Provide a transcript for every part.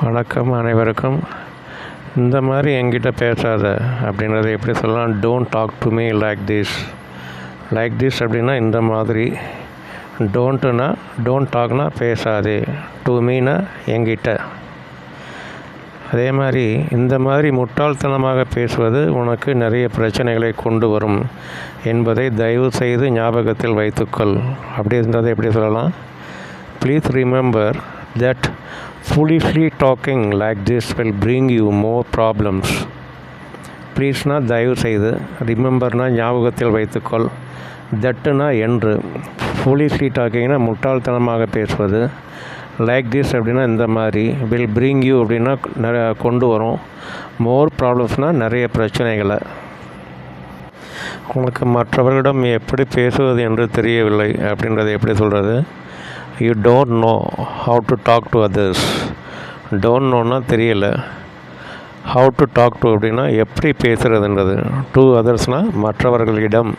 வணக்கம் அனைவருக்கும். இந்த மாதிரி என்கிட்ட பேசாத அப்படின்றத எப்படி சொல்லலாம்? Don't talk to me like this அப்படின்னா இந்த மாதிரி. டோன்ட் டாக்னா பேசாதே, டு மீனா என்கிட்ட. அதே மாதிரி இந்த மாதிரி முட்டாள்தனமாக பேசுவது உனக்கு நிறைய பிரச்சனைகளை கொண்டு வரும் என்பதை தயவு செய்து ஞாபகத்தில் வைத்துக்கொள். அப்படி இருந்ததை எப்படி சொல்லலாம்? Please remember that foolishly talking like this will bring you more problems. ப்ளீஸ்னா தயவு செய்து, ரிமெம்பர்னா ஞாபகத்தில் வைத்துக்கொள், தட்டுனா என்று, ஃபூலிஷ்லி டாக்கிங்னா முட்டாள்தனமாக பேசுவது, லைக் திஸ் அப்படின்னா இந்த மாதிரி, வில் பிரிங் யூ அப்படின்னா நிறையா கொண்டு வரும், மோர் ப்ராப்ளம்ஸ்னால் நிறைய பிரச்சனைகளை. உனக்கு மற்றவர்களிடம் எப்படி பேசுவது என்று தெரியவில்லை அப்படின்றத எப்படி சொல்கிறது? You don't know how to talk to others. Don't நோன்னா தெரியல, ஹவு டு டாக் டு அப்படின்னா எப்படி பேசுகிறதுன்றது. டு அதர்ஸ்னால் மற்றவர்களிடம்.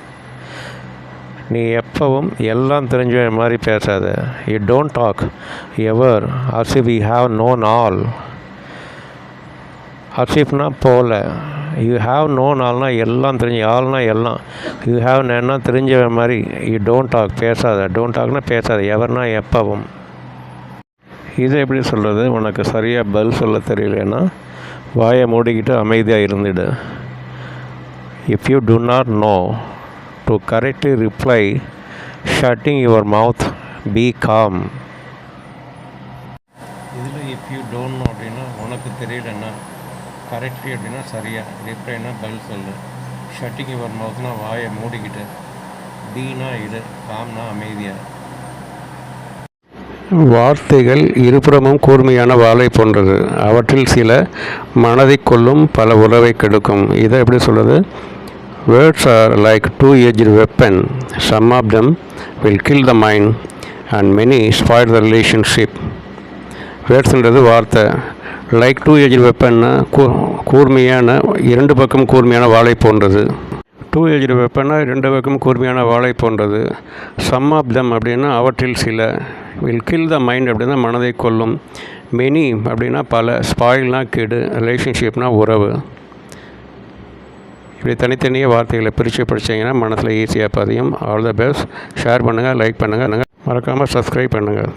நீ எப்பவும் எல்லாம் தெரிஞ்ச மாதிரி பேசாத. You don't talk ever as if we have known all. as ifனா போல. யூ ஹாவ் நோன் ஆல்னா எல்லாம் தெரிஞ்சு, ஆல்னா எல்லாம். யூ ஹாவ் நேன்னா தெரிஞ்ச மாதிரி. யூ டோன்ட் டாக் பேசாத. டோன்ட் டாக்னா பேசாத. எவர்னா எப்பவும். இதை எப்படி சொல்கிறது? உனக்கு சரியாக பதில் சொல்ல தெரியலன்னா வாயை மூடிக்கிட்டு அமைதியாக இருந்துடு. If you do not know to correctly reply, shutting your mouth, be calm. இதில் இஃப் யூ டோன்ட் நோ அப்படின்னா உனக்கு தெரியலன்னா, கரெக்ட்லி அப்படின்னா சரியாக, ரிப்ளைனா பதில் சொல்லு, ஷட்டிங் யுவர் மவுத்னா வாயை மூடிக்கிட்டு, பீனா இடு, காம்னா அமைதியாக. வார்த்தைகள் இருபுறமும் கூர்மையான வாளை போன்றது. அவற்றில் சில மனதை கொள்ளும், பல உறவை கெடுக்கும். இதை எப்படி சொல்கிறது? Words R like two-edged weapon. Some of them will kill the mind and many spoil the relationship. வேர்ட்ஸ்ன்றது வார்த்தை. லைக் two-edged வெப்பன்னா கூர்மையான, இரண்டு பக்கம் கூர்மையான வாளை போன்றது. two-edged வெப்பன்னா இரண்டு பக்கம் கூர்மையான வாளை போன்றது. சம் ஆஃப் தெம் அப்படின்னா அவற்றில் சில, வில் கில் த மைண்ட் அப்படின்னா மனதை கொல்லும், மெனி அப்படின்னா பல, ஸ்பாயில்னா கெடு, ரிலேஷன்ஷிப்னா உறவு. இப்படி தனித்தனியாக வார்த்தைகளை பிரித்து படித்தீங்கன்னா மனசில் ஈஸியாக பதியும். All the best. ஷேர் பண்ணுங்கள், லைக் பண்ணுங்கள், மறக்காமல் சப்ஸ்கிரைப் பண்ணுங்கள்.